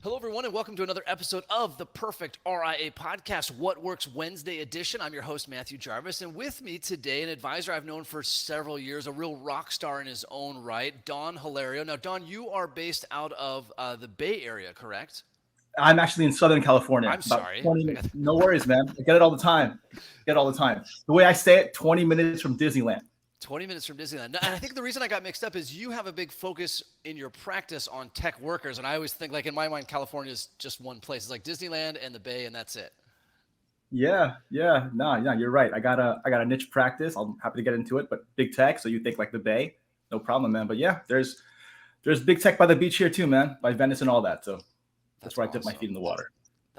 Hello, everyone, and welcome to another episode of the Perfect RIA Podcast, What Works Wednesday edition. I'm your host, Matthew Jarvis, and with me today, an advisor I've known for several years, a real rock star in his own right, Don Hilario. Now, Don, you are based out of the Bay Area, correct? I'm actually in Southern California. I'm About sorry. 20 minutes. No worries, man. I get it all the time. Get it all the time. The way I say it, 20 minutes from Disneyland. 20 minutes from Disneyland. And I think the reason I got mixed up is you have a big focus in your practice on tech workers. And I always think, like, in my mind, California is just one place. It's like Disneyland and the Bay, and that's it. Yeah. No, you're right. I got a niche practice. I'm happy to get into it, but big tech. So you think like the Bay, no problem, man. But yeah, there's big tech by the beach here too, man, by Venice and all that. So that's That's where I dip my awesome. feet in the water.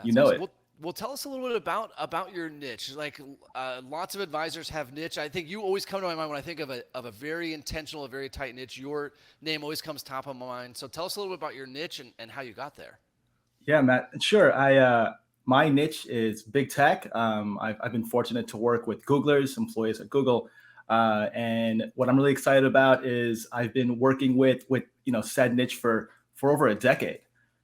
You That's know awesome. it. Well, tell us a little bit about your niche. Like, lots of advisors have niche. I think you always come to my mind when I think of a very intentional, a very tight niche. Your name always comes top of my mind. So tell us a little bit about your niche and how you got there. Yeah, Matt. Sure. I my niche is big tech. I've been fortunate to work with Googlers, employees at Google, and what I'm really excited about is I've been working with said niche for over a decade.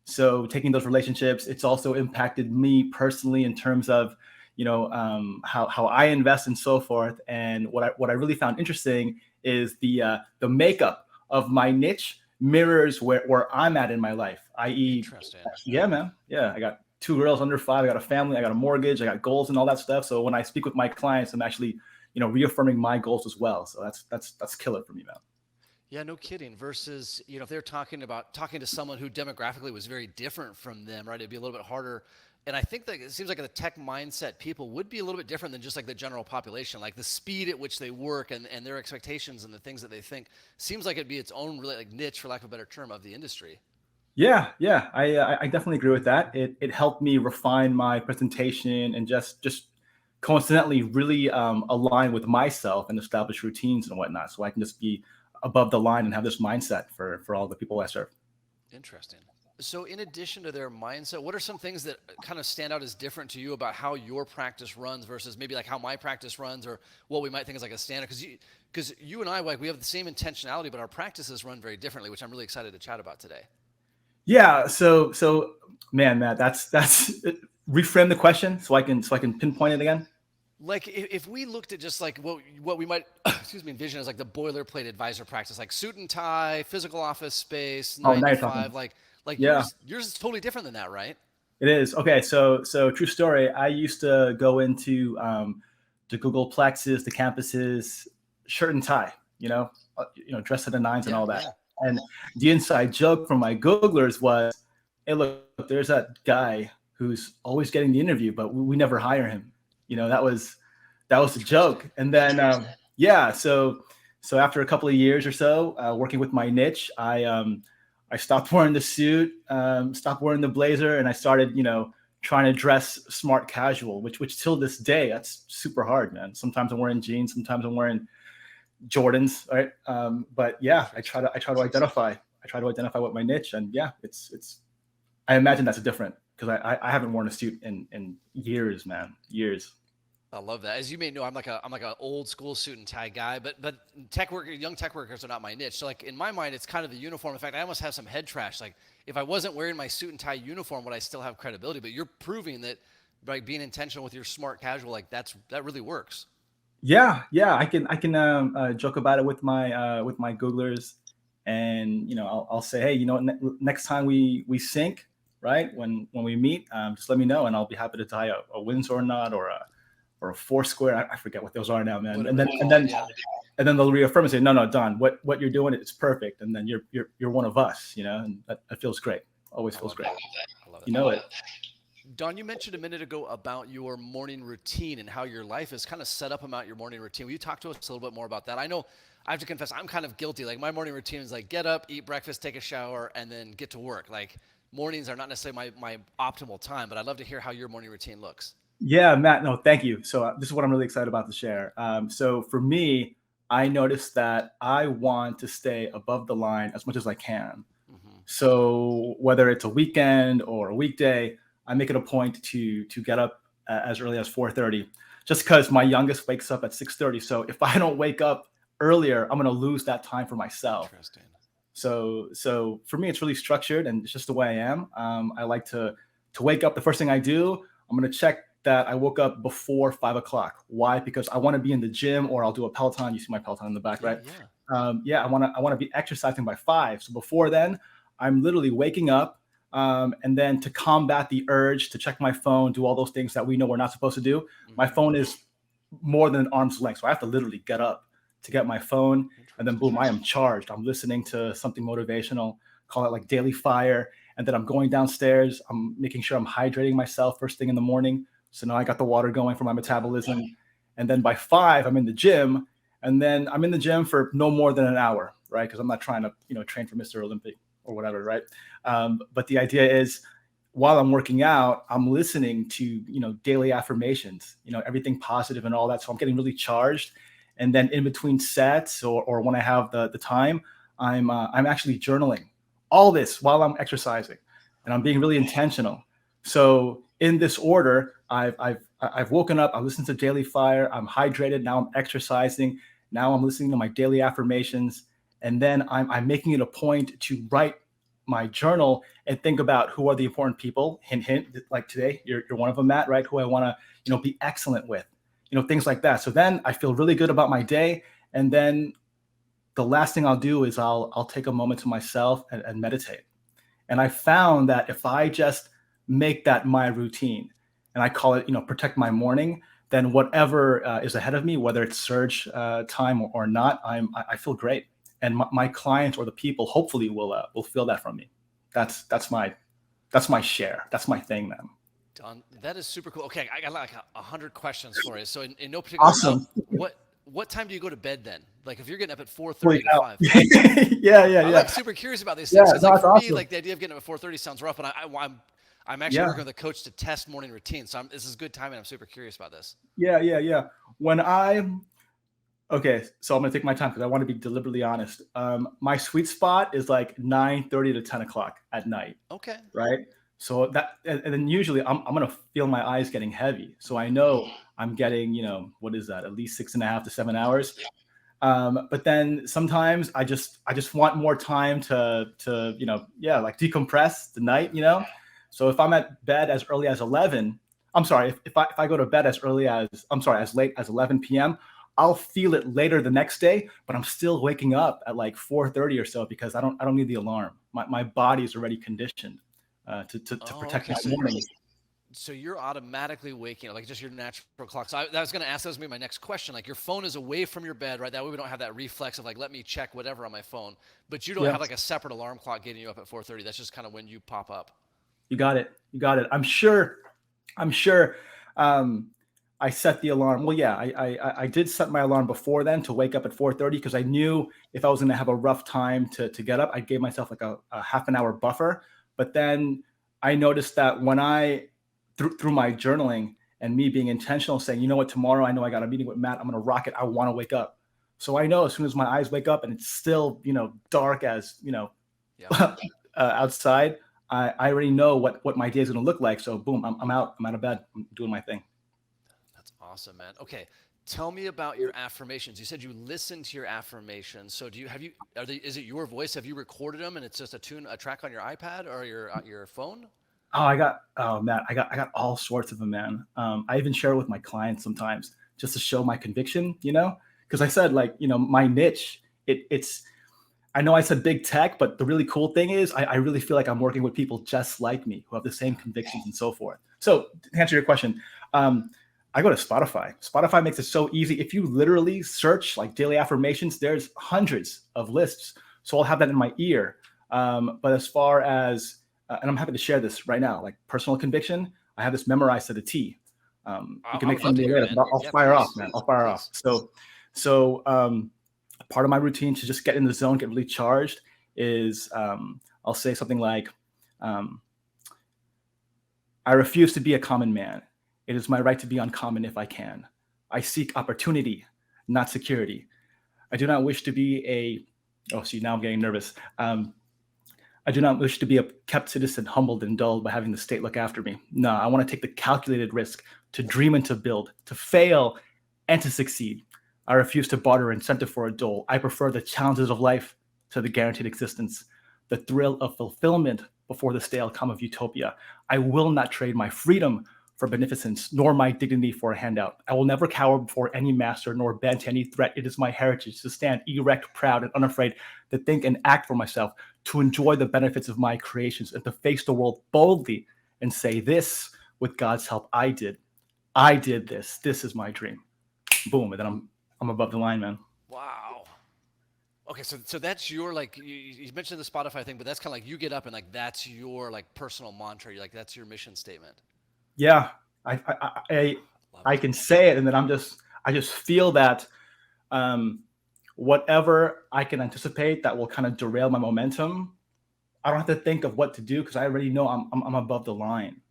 So taking those relationships, it's also impacted me personally in terms of how I invest and so forth. And what I really found interesting is the makeup of my niche mirrors where I'm at in my life, i.e., Interesting. yeah, man. Yeah, I got two girls under five. I got a family. I got a mortgage. I got goals and all that stuff. So when I speak with my clients, I'm actually, reaffirming my goals as well. So that's killer for me, man. Yeah, no kidding. Versus, if they're talking to someone who demographically was very different from them, right? It'd be a little bit harder. And I think that it seems like the tech mindset people would be a little bit different than just like the general population. Like the speed at which they work and their expectations and the things that they think seems like it'd be its own really like niche, for lack of a better term, of the industry. Yeah. I definitely agree with that. It helped me refine my presentation and just coincidentally really align with myself and establish routines and whatnot, so I can just be above the line and have this mindset for all the people I serve. Interesting. So, in addition to their mindset, what are some things that kind of stand out as different to you about how your practice runs versus maybe like how my practice runs, or what we might think is like a standard? Because you and I, like, we have the same intentionality, but our practices run very differently, which I'm really excited to chat about today. Yeah. So man, Matt, that's reframe the question so I can pinpoint it again. Like, if we looked at just like what we might excuse me, envision as like the boilerplate advisor practice, like suit and tie, physical office space, Oh, nine now to you're talking. five, like Yeah. yours is totally different than that, right? It is. Okay, so true story. I used to go into the Google Plexes, the campuses, shirt and tie, dressed to the nines and Yeah, all that. yeah. And the inside joke from my Googlers was, "Hey, look, there's that guy who's always getting the interview, but we never hire him." That was the joke. Interesting. And then yeah, so after a couple of years or so working with my niche, I stopped wearing the suit, stopped wearing the blazer, and I started, trying to dress smart casual, which till this day, that's super hard, man. Sometimes I'm wearing jeans, sometimes I'm wearing Jordans, right? But yeah, Interesting. I try to identify what my niche, and yeah, it's. I imagine that's different because I haven't worn a suit in years, man, years. I love that. As you may know, I'm like an old school suit and tie guy, but young tech workers are not my niche. So like in my mind, it's kind of the uniform. In fact, I almost have some head trash. Like if I wasn't wearing my suit and tie uniform, would I still have credibility? But you're proving that by being intentional with your smart casual, like that really works. Yeah. I can joke about it with my Googlers, and I'll say, hey, next time we sync, right? When we meet, just let me know, and I'll be happy to tie a Windsor knot or a four square. I forget what those are now, man. And Whatever then they're and called, then yeah. and then they'll reaffirm and say, no, Don, what you're doing, it's perfect, and then you're one of us, and that feels great. Always I feels love great. that. I love it. You know it. Don, you mentioned a minute ago about your morning routine and how your life is kind of set up about your morning routine. Will you talk to us a little bit more about that? I know I have to confess, I'm kind of guilty. Like my morning routine is like get up, eat breakfast, take a shower, and then get to work. Like mornings are not necessarily my optimal time, but I'd love to hear how your morning routine looks. Yeah, Matt. No, thank you. So this is what I'm really excited about to share. So for me, I noticed that I want to stay above the line as much as I can. Hmm. So whether it's a weekend or a weekday, I make it a point to get up as early as 4:30, just because my youngest wakes up at 6:30. So if I don't wake up earlier, I'm gonna lose that time for myself. Interesting. So for me, it's really structured, and it's just the way I am. I like to wake up. The first thing I do, I'm gonna check that I woke up before 5 o'clock. Why? Because I want to be in the gym, or I'll do a Peloton. You see my Peloton in the back, Yeah, right? yeah. Yeah, I want to be exercising by 5. So before then, I'm literally waking up, and then to combat the urge to check my phone, do all those things that we know we're not supposed to do. My Hmm. phone is more than an arm's length, so I have to literally get up to get my phone, and then Interesting. boom, I am charged. I'm listening to something motivational, call it like Daily Fire, and then I'm going downstairs. I'm making sure I'm hydrating myself first thing in the morning. So now I got the water going for my metabolism, and then by 5, I'm in the gym, and then I'm in the gym for no more than an hour, right? Because I'm not trying to, train for Mr. Olympic or whatever, right? But the idea is, while I'm working out, I'm listening to, daily affirmations, everything positive and all that. So I'm getting really charged. And then in between sets, or when I have the time, I'm actually journaling all this while I'm exercising, and I'm being really intentional. So in this order, I've woken up, I listened to Daily Fire, I'm hydrated, now I'm exercising, now I'm listening to my daily affirmations, and then I'm making it a point to write my journal and think about who are the important people. Hint, hint. Like today, you're one of them, Matt, right? Who I want to, be excellent with, things like that. So then I feel really good about my day, and then the last thing I'll do is I'll take a moment to myself and meditate. And I found that if I just make that my routine, and I call it, protect my morning, then whatever is ahead of me, whether it's surge time or not, I feel great, and my clients or the people hopefully will feel that from me. That's my share. That's my thing, man. Done. That is super cool. Okay, I got like 100 questions for you. So in no particular order, Awesome. what time do you go to bed then? Like if you're getting up at Holy 4:30 to cow. 5. Yeah, yeah, I'm yeah. like super curious about these Yeah, things because no, like it's for me, awesome. like the idea of getting up at 4:30 sounds rough, and I'm actually Yeah, working with a coach to test morning routines. So this is good timing. I'm super curious about this. yeah, yeah, yeah. When I Okay, so I'm gonna take my time because I want to be deliberately honest. My sweet spot is like 9:30 to 10 o'clock at night, Okay. right? So and then usually I'm gonna feel my eyes getting heavy. So I Hmm. know I'm getting, what is that? At least 6.5 to 7 hours. But then sometimes I just want more time to yeah, like decompress the night. So if I'm at bed as early as 11, I'm sorry, if I go to bed as early as, I'm sorry, as late as 11 p.m., I'll feel it later the next day, but I'm still waking up at like 4:30 or so because I don't need the alarm. My body is already conditioned to Oh, protect okay. my So morning. so you're automatically waking up, like just your natural clock. So I was going to ask, that was gonna be my next question. Like your phone is away from your bed, right? That way we don't have that reflex of like, let me check whatever on my phone. But you don't Yeah. have like a separate alarm clock getting you up at 4:30. That's just kind of when you pop up. You got it. You got it. I'm sure. Um, I set the alarm. Well, yeah, I did set my alarm before then to wake up at 4:30 because I knew if I was going to have a rough time to get up, I gave myself like a half an hour buffer. But then I noticed that when through my journaling and me being intentional, saying, you know what, tomorrow I know I got a meeting with Matt. I'm going to rock it. I want to wake up. So I know as soon as my eyes wake up and it's still, dark as, Yeah. outside, I already know what my day is going to look like. So boom, I'm out. I'm out of bed. I'm doing my thing. That's awesome, man. Okay. Tell me about your affirmations. You said you listen to your affirmations. So is it your voice? Have you recorded them and it's just a track on your iPad or your phone? Oh Matt, I got all sorts of them, man. I even share it with my clients sometimes just to show my conviction, because I said, like, my niche, it's, I know I said big tech, but the really cool thing is I really feel like I'm working with people just like me who have the same Yeah. convictions and so forth. So to answer your question, I go to Spotify. Spotify makes it so easy. If you literally search like daily affirmations, there's hundreds of lists. So I'll have that in my ear. But as far as, and I'm happy to share this right now, like personal conviction, I have this memorized to the T. You can I make would fun love of to me hear it, later, man. but I'll Yeah, fire off, please. man. I'll fire off. Please. So part of my routine to just get in the zone, get really charged is, I'll say something like, um, I refuse to be a common man. It is my right to be uncommon if I can. I seek opportunity, not security. I do not wish to be oh, see, now I'm getting nervous. I do not wish to be a kept citizen, humbled and dulled by having the state look after me. No, I want to take the calculated risk to dream and to build, to fail and to succeed. I refuse to barter incentive for a dole. I prefer the challenges of life to the guaranteed existence, the thrill of fulfillment before the stale calm of utopia. I will not trade my freedom for beneficence, nor my dignity for a handout. I will never cower before any master, nor bend to any threat. It is my heritage to stand erect, proud, and unafraid, to think and act for myself, to enjoy the benefits of my creations, and to face the world boldly and say, this, with God's help, I did. I did this. This is my dream. Boom. And then I'm above the line, man. Wow. Okay, so that's your like you mentioned the Spotify thing, but that's kind of like you get up and like that's your like personal mantra. You're like that's your mission statement. Yeah. I I I, Love I it. can say it, and then I just feel that um, whatever I can anticipate that will kind of derail my momentum, I don't have to think of what to do because I already know I'm above the line.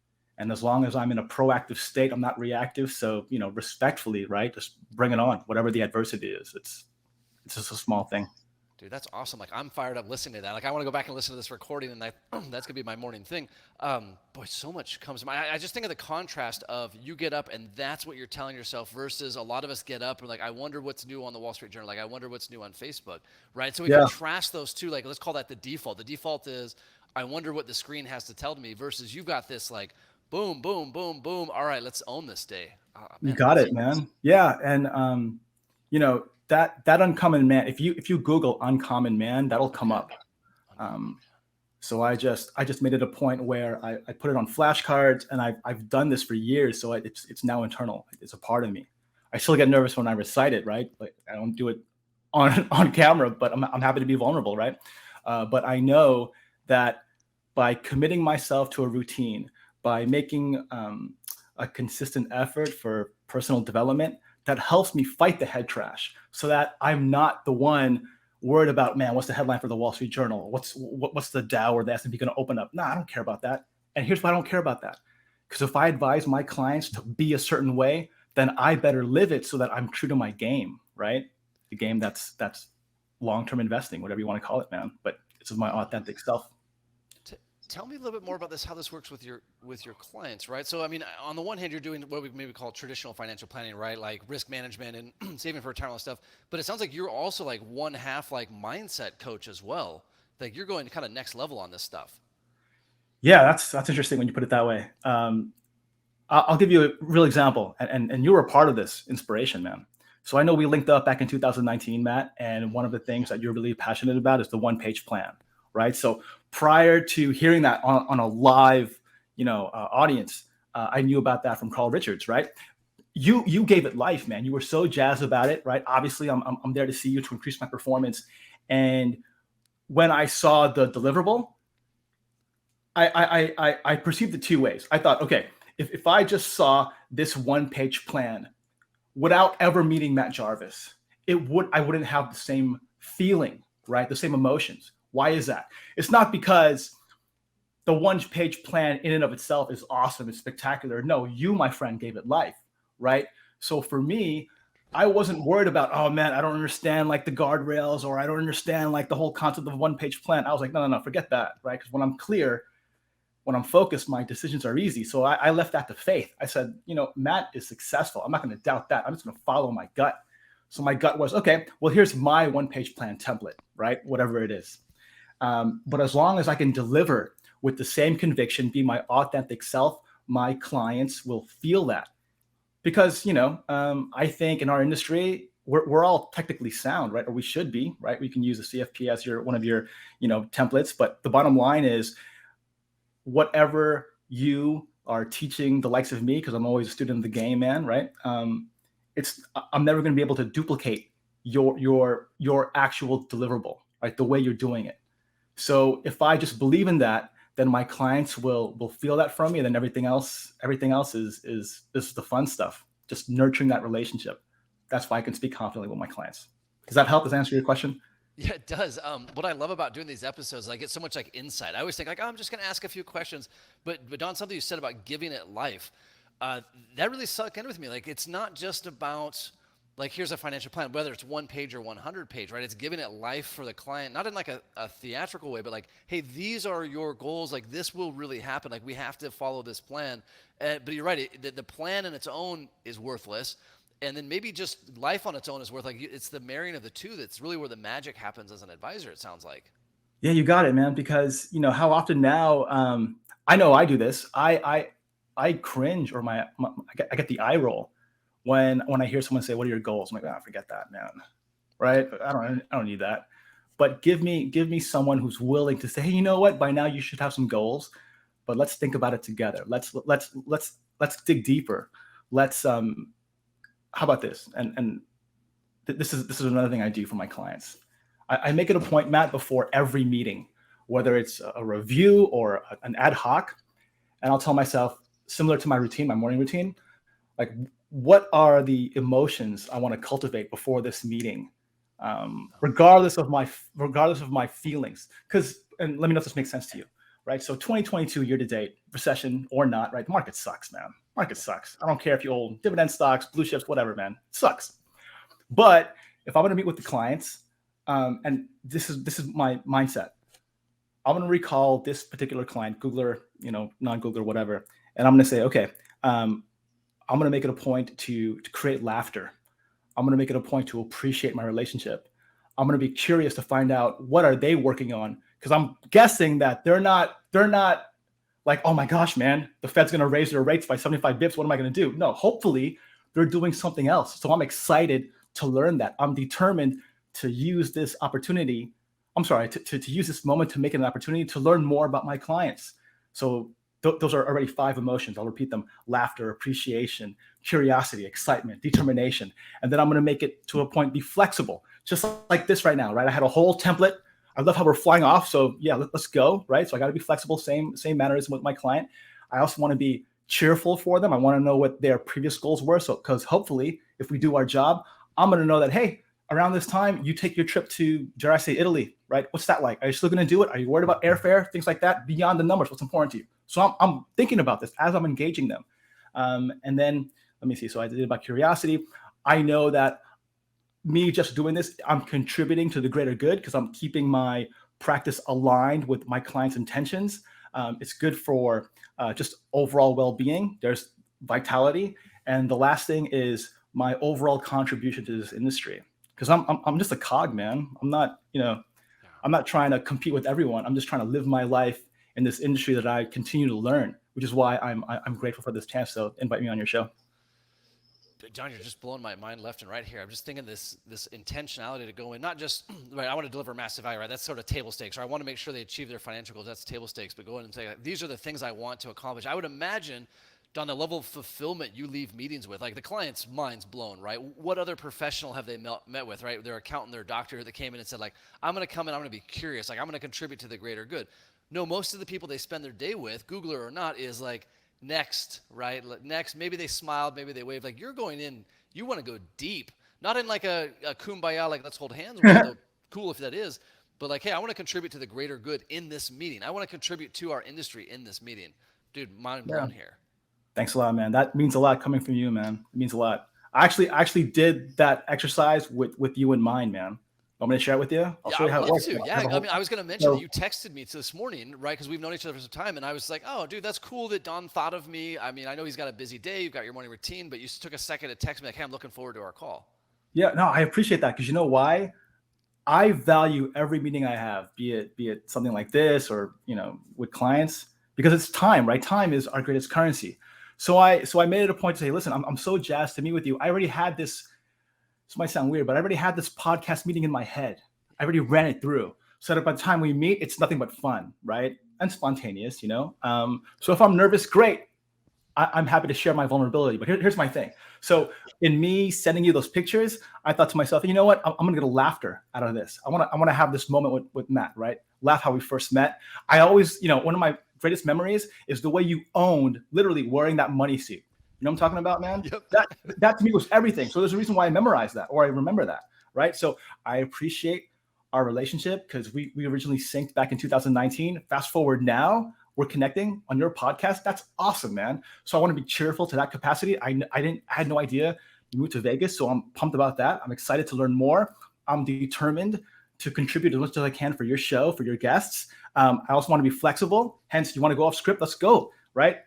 And as long as I'm in a proactive state, I'm not reactive. So, respectfully, right? Just bring it on, whatever the adversity is. It's just a small thing. Dude, that's awesome. Like I'm fired up listening to that. Like I want to go back and listen to this recording, and that's gonna be my morning thing. Boy, so much comes to mind. I just think of the contrast of you get up and that's what you're telling yourself versus a lot of us get up and like I wonder what's new on the Wall Street Journal. Like I wonder what's new on Facebook, right? So we Yeah, contrast those two. Like let's call that the default. The default is I wonder what the screen has to tell me versus you've got this like boom, boom, boom, boom. All right, let's own this day. you Man, got that's it, man. Yeah, and that uncommon man. If you Google uncommon man, that'll come okay. up. Uncommon. Um, So I just made it a point where I put it on flashcards, and I've done this for years. So it's now internal. It's a part of me. I still get nervous when I recite it, right? Like I don't do it on on camera, but I'm happy to be vulnerable, right? But I know that by committing myself to a routine, by making a consistent effort for personal development, that helps me fight the head trash, so that I'm not the one worried about, man, what's the headline for the Wall Street Journal? What's the Dow or the S&P going to open up? No, I don't care about that. And here's why I don't care about that. Because if I advise my clients to be a certain way, then I better live it so that I'm true to my game, right? The game that's long-term investing, whatever you want to call it, man. But this is my authentic self. T- Tell me a little bit more about this, how this works with your clients, right? So, I mean, on the one hand, you're doing what we maybe call traditional financial planning, right? Like risk management and saving for retirement stuff. But it sounds like you're also like one half like mindset coach as well. Like you're going kind of next level on this stuff. Yeah, that's interesting when you put it that way. I'll give you a real example, and you were a part of this inspiration, man. So I know we linked up back in 2019, Matt, and one of the things that you're really passionate about is the one-page plan, right? So prior to hearing that on a live, audience, I knew about that from Carl Richards, right? You gave it life, man. You were so jazzed about it, right? Obviously, I'm there to see you to increase my performance, and when I saw the deliverable, I perceived it two ways. I thought, okay, if I just saw this one page plan without ever meeting Matt Jarvis, I wouldn't have the same feeling, right? The same emotions. Why is that? It's not because the one page plan in and of itself is awesome, it's spectacular. No, you, my friend, gave it life, right? So for me, I wasn't worried about, oh man, I don't understand like the guardrails, or I don't understand like the whole concept of a one page plan. I was like, no, forget that, right? Because when I'm clear, when I'm focused, my decisions are easy. So I left that to faith. I said, Matt is successful. I'm not going to doubt that. I'm just going to follow my gut. So my gut was, okay, well, here's my one-page plan template, right? Whatever it is. But as long as I can deliver with the same conviction, be my authentic self, my clients will feel that. Because, I think in our industry, we're all technically sound, right? Or we should be, right? We can use a CFP as one of your, templates. But the bottom line is, whatever you are teaching the likes of me, because I'm always a student of the game, man, right? I'm never going to be able to duplicate your actual deliverable, right? The way you're doing it. So if I just believe in that, then my clients will feel that from me, and then everything else is the fun stuff. Just nurturing that relationship. That's why I can speak confidently with my clients. Does that help? Does that answer your question? Yeah, it does. What I love about doing these episodes, is I get so much like insight. I always think like, oh, I'm just going to ask a few questions, but Don, something you said about giving it life, that really sunk in with me. Like, it's not just about like here's a financial plan, whether it's 1 page or 100 page, right? It's giving it life for the client, not in like a theatrical way, but like, hey, these are your goals. Like this will really happen. Like we have to follow this plan. But you're right. The plan in its own is worthless. And then maybe just life on its own is worth like it's the marrying of the two that's really where the magic happens as an advisor. It sounds like. Yeah, you got it, man. Because how often now, I know I do this. I cringe, or I get the eye roll when I hear someone say, "What are your goals?" I'm like, "Ah, forget that, man." Right? I don't need that. But give me someone who's willing to say, "Hey, you know what? By now you should have some goals, but let's think about it together. Let's dig deeper. Let's How about this?" And this is another thing I do for my clients. I make it a point, Matt, before every meeting, whether it's a review or an ad hoc, and I'll tell myself, similar to my routine, my morning routine, like, what are the emotions I want to cultivate before this meeting, regardless of my feelings. Because, and let me know if this makes sense to you, right? So 2022 year to date, recession or not, right? The market sucks, man. Market sucks. I don't care if you hold dividend stocks, blue chips, whatever, man. It sucks. But if I'm going to meet with the clients, and this is my mindset, I'm going to recall this particular client, Googler, non-Googler, whatever, and I'm going to say, okay, I'm going to make it a point to create laughter. I'm going to make it a point to appreciate my relationship. I'm going to be curious to find out what are they working on, because I'm guessing that they're not like, oh my gosh, man, the Fed's going to raise their rates by 75 bips. What am I going to do? No, hopefully they're doing something else. So I'm excited to learn that. I'm determined to use this opportunity. I'm sorry, to use this moment to make it an opportunity to learn more about my clients. So those are already 5 emotions. I'll repeat them: laughter, appreciation, curiosity, excitement, determination. And then I'm going to make it to a point, be flexible, just like this right now, right? I had a whole template. I love how we're flying off. So yeah, let's go, right? So I got to be flexible, same mannerism with my client. I also want to be cheerful for them. I want to know what their previous goals were. So, because hopefully if we do our job, I'm going to know that, hey, around this time, you take your trip to, dare I say, Italy, right? What's that like? Are you still going to do it? Are you worried about airfare? Things like that, beyond the numbers, what's important to you? So I'm thinking about this as I'm engaging them. And then, let me see. So I did about curiosity. I know that me just doing this, I'm contributing to the greater good because I'm keeping my practice aligned with my client's intentions. It's good for just overall well-being. There's vitality. And the last thing is my overall contribution to this industry. Because I'm just a cog, man. I'm not trying to compete with everyone. I'm just trying to live my life in this industry that I continue to learn, which is why I'm grateful for this chance to invite me on your show. John, you're just blowing my mind left and right here. I'm just thinking this intentionality to go in, not just right. I want to deliver massive value, right? That's sort of table stakes. Or I want to make sure they achieve their financial goals. That's table stakes. But go in and say, like, these are the things I want to accomplish. I would imagine, Don, the level of fulfillment you leave meetings with, like the client's mind's blown, right? What other professional have they met with, right? Their accountant, their doctor that came in and said, like, I'm going to come in, I'm going to be curious, like I'm going to contribute to the greater good. No, most of the people they spend their day with, Googler or not, is like, next, right? Next, maybe they smiled, maybe they waved. Like, you're going in, you want to go deep, not in like a kumbaya, like let's hold hands, though cool if that is, but like, hey, I want to contribute to the greater good in this meeting. I want to contribute to our industry in this meeting. Dude, mind Yeah. blown here. Thanks a lot, man. That means a lot coming from you, man. It means a lot. I actually did that exercise with you in mind, man. Want me to share it with you? I'll Yeah, show I you would how it love works. to. Yeah, I mean, I was going to mention that So you texted me this morning, right? Because we've known each other for some time, and I was like, oh, dude, that's cool that Don thought of me. I mean, I know he's got a busy day. You've got your morning routine, but you took a second to text me like, hey, I'm looking forward to our call. yeah, no, I appreciate that, because you know why? I value every meeting I have, be it something like this, or with clients, because it's time, right? Time is our greatest currency. So I made it a point to say, listen, I'm so jazzed to meet with you. I already had this. This might sound weird, but I already had this podcast meeting in my head. I already ran it through, so that by the time we meet, it's nothing but fun, right? And spontaneous. So if I'm nervous, great. I'm happy to share my vulnerability. But here's my thing. So in me sending you those pictures, I thought to myself, you know what? I'm going to get a laughter out of this. I want to have this moment with Matt, right? Laugh how we first met. I always, one of my greatest memories is the way you owned literally wearing that money suit. You know what I'm talking about, man? Yep. That to me was everything. So there's a reason why I memorized that, or I remember that, right? So I appreciate our relationship, because we originally synced back in 2019. Fast forward now, we're connecting on your podcast. That's awesome, man. So I want to be cheerful to that capacity. I had no idea you moved to Vegas, so I'm pumped about that. I'm excited to learn more. I'm determined to contribute as much as I can for your show, for your guests. I also want to be flexible. Hence, you want to go off script? Let's go, right?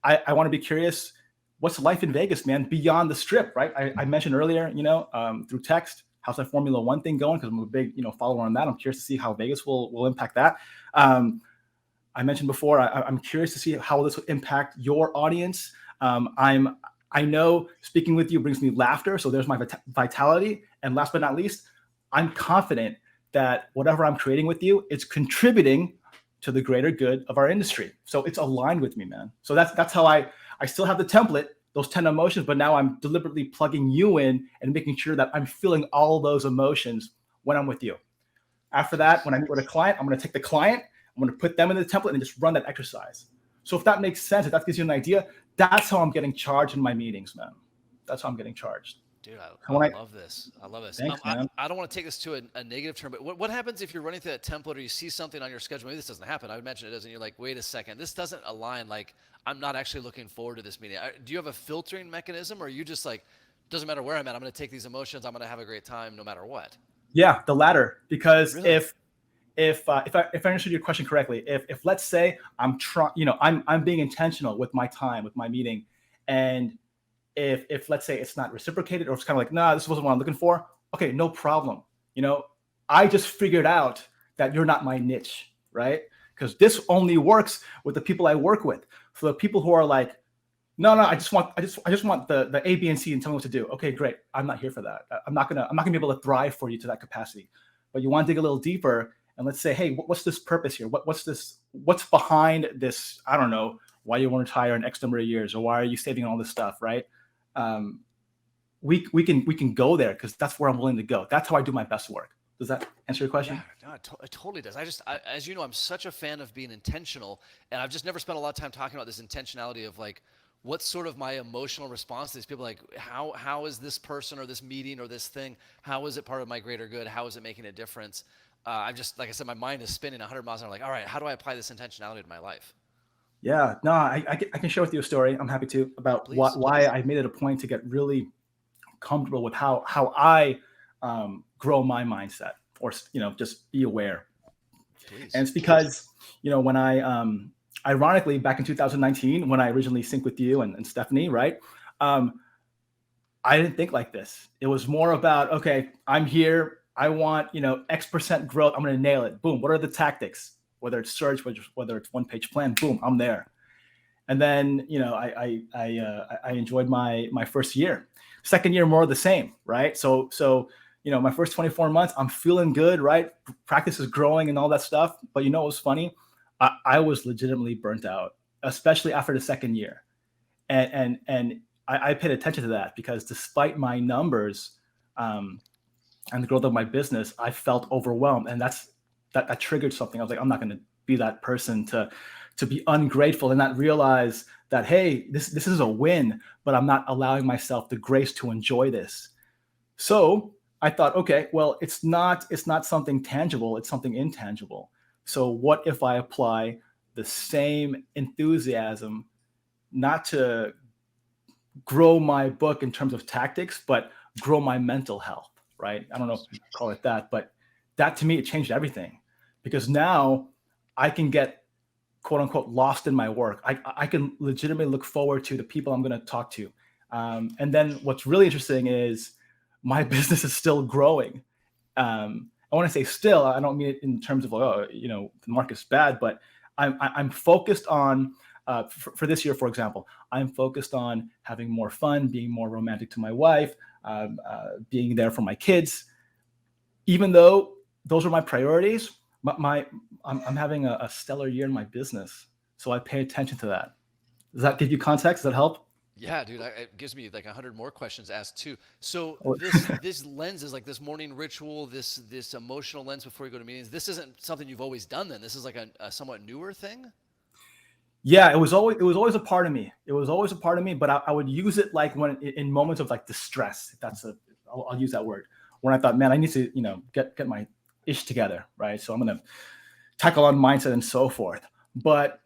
I want to be curious. what's life in Vegas, man, beyond the strip, right? I mentioned earlier, through text, how's that Formula One thing going? Because I'm a big, follower on that. I'm curious to see how Vegas will impact that. Um, I mentioned before, I'm curious to see how this will impact your audience. I know speaking with you brings me laughter, so there's my vitality. And last but not least, I'm confident that whatever I'm creating with you, it's contributing to the greater good of our industry. So it's aligned with me, man. So that's how I still have the template, those 10 emotions, but now I'm deliberately plugging you in and making sure that I'm feeling all those emotions when I'm with you. After that, Jeez. when I meet with a client, I'm going to take the client, I'm going to put them in the template and just run that exercise. So if that makes sense, if that gives you an idea, that's how I'm getting charged in my meetings, man. That's how I'm getting charged. Dude, And I when I love this. I love this. Thanks, man. I don't want to take this to a negative term, but what happens if you're running through that template or you see something on your schedule? Maybe this doesn't happen. I would imagine it does, and you're like, wait a second, this doesn't align. Like, I'm not actually looking forward to this meeting. Do you have a filtering mechanism, or are you just like, doesn't matter where I'm at, I'm going to take these emotions, I'm going to have a great time no matter what? Yeah, the latter. Because Really? if I understood your question correctly, if let's say I'm trying, I'm being intentional with my time, with my meeting, and if let's say it's not reciprocated or it's kind of like, nah, this wasn't what I'm looking for. Okay, no problem. I just figured out that you're not my niche, right? Because this only works with the people I work with. For the people who are like, no, I just want the A, B, and C and tell me what to do. Okay, great. I'm not here for that. I'm not gonna be able to thrive for you to that capacity. But you want to dig a little deeper and let's say, hey, what's this purpose here? What's behind this? I don't know why you want to retire in X number of years, or why are you saving all this stuff, right? Um, we can go there because that's where I'm willing to go. That's how I do my best work. Does that answer your Yeah, question? no, it totally does. As you know, I'm such a fan of being intentional, and I've just never spent a lot of time talking about this intentionality of like, what's sort of my emotional response to these people? Like, how is this person or this meeting or this thing? How is it part of my greater good? How is it making a difference? I'm just like I said, my mind is spinning 100 miles an hour. Like, all right, how do I apply this intentionality to my life? Yeah, no, I can share with you a story. I'm happy to about Please, why I made it a point to get really comfortable with how I grow my mindset, or just be aware. And please. it's because when ironically back in 2019 when I originally synced with you and Stephanie, right? Um, I didn't think like this. It was more about, okay, I'm here. I want, X% growth. I'm going to nail it. Boom. What are the tactics? Whether it's search, whether it's one page plan, boom, I'm there. And then, I enjoyed my first year. Second year, more of the same, right? So my first 24 months, I'm feeling good, right? Practice is growing and all that stuff. But what was funny? I was legitimately burnt out, especially after the second year. And I paid attention to that because despite my numbers, um, and the growth of my business, I felt overwhelmed, and that triggered something. I was like, I'm not going to be that person to be ungrateful and not realize that, hey, this is a win, but I'm not allowing myself the grace to enjoy this. So I thought, okay, well, it's not something tangible, it's something intangible. So what if I apply the same enthusiasm, not to grow my book in terms of tactics, but grow my mental health, right? I don't know if you call it that, but that to me, it changed everything because now I can get quote unquote lost in my work. I can legitimately look forward to the people I'm going to talk to. And then what's really interesting is my business is still growing. I want to say still, I don't mean it in terms of, the market's bad, but I'm focused on, for this year, for example, I'm focused on having more fun, being more romantic to my wife, being there for my kids. Even though those are my priorities, I'm having a stellar year in my business. So I pay attention to that. Does that give you context? Does that help? Yeah, dude, it gives me like 100 more questions asked too. So Or- this lens is like this morning ritual, this emotional lens before you go to meetings. This isn't something you've always done. Then this is like a somewhat newer thing. Yeah, it was always a part of me. It was always a part of me, but I would use it like when in moments of like distress. If I'll use that word. When I thought, man, I need to get my ish together, right? So I'm gonna tackle on mindset and so forth. But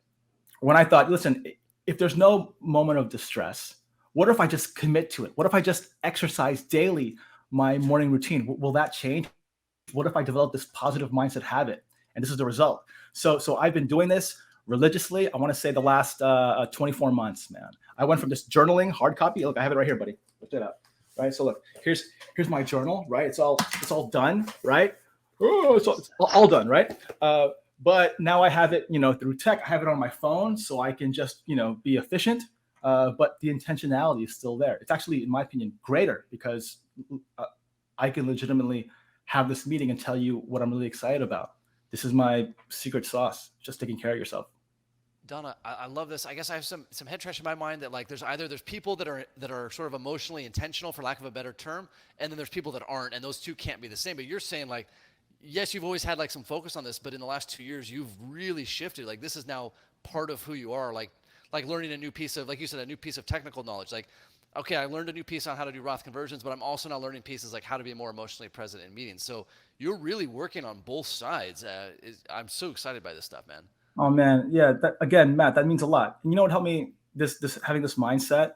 when I thought, listen, if there's no moment of distress, what if I just commit to it? What if I just exercise daily my morning routine? Will that change? What if I develop this positive mindset habit? And this is the result. So I've been doing this religiously, I want to say the last 24 months, man. I went from just journaling, hard copy. Look, I have it right here, buddy. Look it up. Right. So look, here's my journal. Right. It's all done. Right. Oh, it's all done. Right. But now I have it, through tech. I have it on my phone, so I can just, be efficient. But the intentionality is still there. It's actually, in my opinion, greater because uh, I can legitimately have this meeting and tell you what I'm really excited about. This is my secret sauce. Just taking care of yourself. Donna, I love this. I guess I have some head trash in my mind that like there's people that are sort of emotionally intentional, for lack of a better term, and then there's people that aren't, and those two can't be the same. But you're saying like, yes, you've always had like some focus on this, but in the last 2 years, you've really shifted. Like this is now part of who you are. Like learning a new piece of, like you said, a new piece of technical knowledge. Like, okay, I learned a new piece on how to do Roth conversions, but I'm also now learning pieces like how to be more emotionally present in meetings. So you're really working on both sides. I'm so excited by this stuff, man. Oh man, yeah. Again, Matt, that means a lot. And you know what helped me this having this mindset,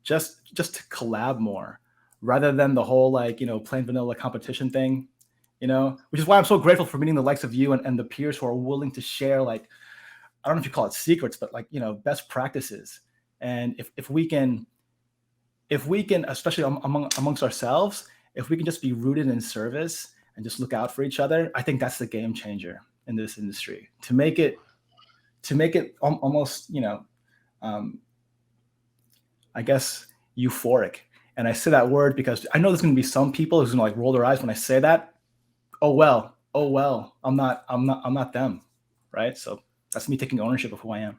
just to collab more, rather than the whole like plain vanilla competition thing. Which is why I'm so grateful for meeting the likes of you and the peers who are willing to share, like, I don't know if you call it secrets, but like best practices. And if we can, especially amongst ourselves, if we can just be rooted in service and just look out for each other, I think that's the game changer in this industry. To make it almost, um, I guess, euphoric. And I say that word because I know there's going to be some people who's going to like roll their eyes when I say that. I'm not them, right? So that's me taking ownership of who I am.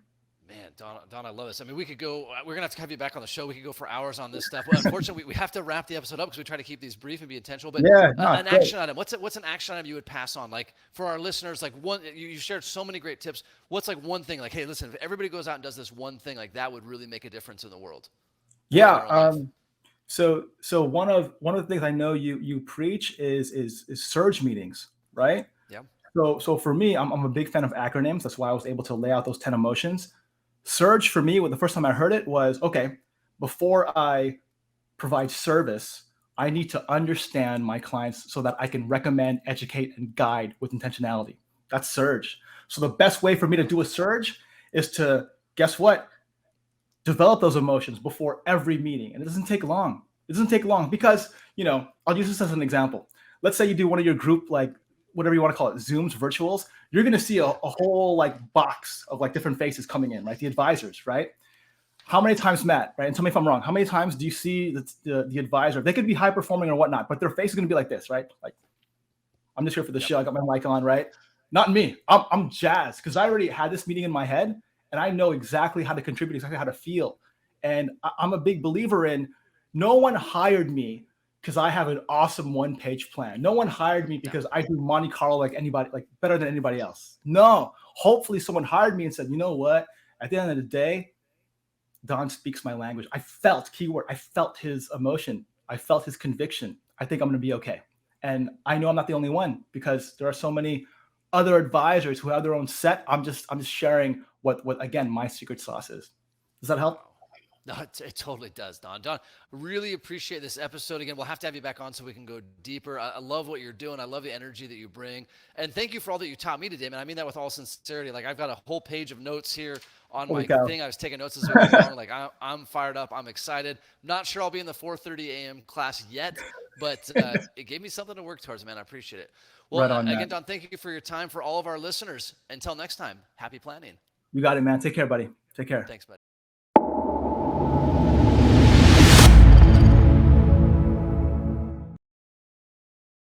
Man, Don, I love this. I mean, we could go. We're gonna have to have you back on the show. We could go for hours on this stuff. Well, unfortunately, we have to wrap the episode up because we try to keep these brief and be intentional. But Yeah, no, an great. action item. What's an action item you would pass on? Like for our listeners, like one. You shared so many great tips. What's like one thing? Like, hey, listen, if everybody goes out and does this one thing, like that would really make a difference in the world or in Yeah. their own life. So one of the things I know you preach is surge meetings, right? Yeah. So for me, I'm a big fan of acronyms. That's why I was able to lay out those 10 emotions. Surge for me, the first time I heard it was, okay, before I provide service, I need to understand my clients so that I can recommend, educate, and guide with intentionality. That's surge. So the best way for me to do a surge is to, guess what? Develop those emotions before every meeting. And it doesn't take long. It doesn't take long because, I'll use this as an example. Let's say you do one of your group, like whatever you want to call it, Zooms, virtuals. You're going to see a Yeah. whole like box of like different faces coming in, right? The advisors, right? How many times, Matt, right? And tell me if I'm wrong. How many times do you see the advisor? They could be high performing or whatnot, but their face is going to be like this, right? Like, I'm just here for the Yep. show. I got my mic on, right? Not me. I'm jazzed because I already had this meeting in my head and I know exactly how to contribute, exactly how to feel. And I'm a big believer in no one hired me because I have an awesome one-page plan. No one hired me Yeah. because I do Monte Carlo like anybody, like better than anybody else. No, hopefully someone hired me and said, you know what? At the end of the day, Don speaks my language. I felt his emotion. I felt his conviction. I think I'm going to be okay. And I know I'm not the only one because there are so many other advisors who have their own set. I'm just sharing what again, my secret sauce is. Does that help? Wow. No, it totally does, Don. Don, really appreciate this episode. Again, we'll have to have you back on so we can go deeper. I love what you're doing. I love the energy that you bring. And thank you for all that you taught me today, man. I mean that with all sincerity. Like, I've got a whole page of notes here on Holy my cow. thing. I was taking notes as we went along. Like, I'm fired up. I'm excited. Not sure I'll be in the 4:30 a.m. class yet, but it gave me something to work towards, man. I appreciate it. Well, Right on, again, Matt. Don, thank you for your time. For all of our listeners, until next time, happy planning. You got it, man. Take care, buddy. Take care. Thanks, buddy.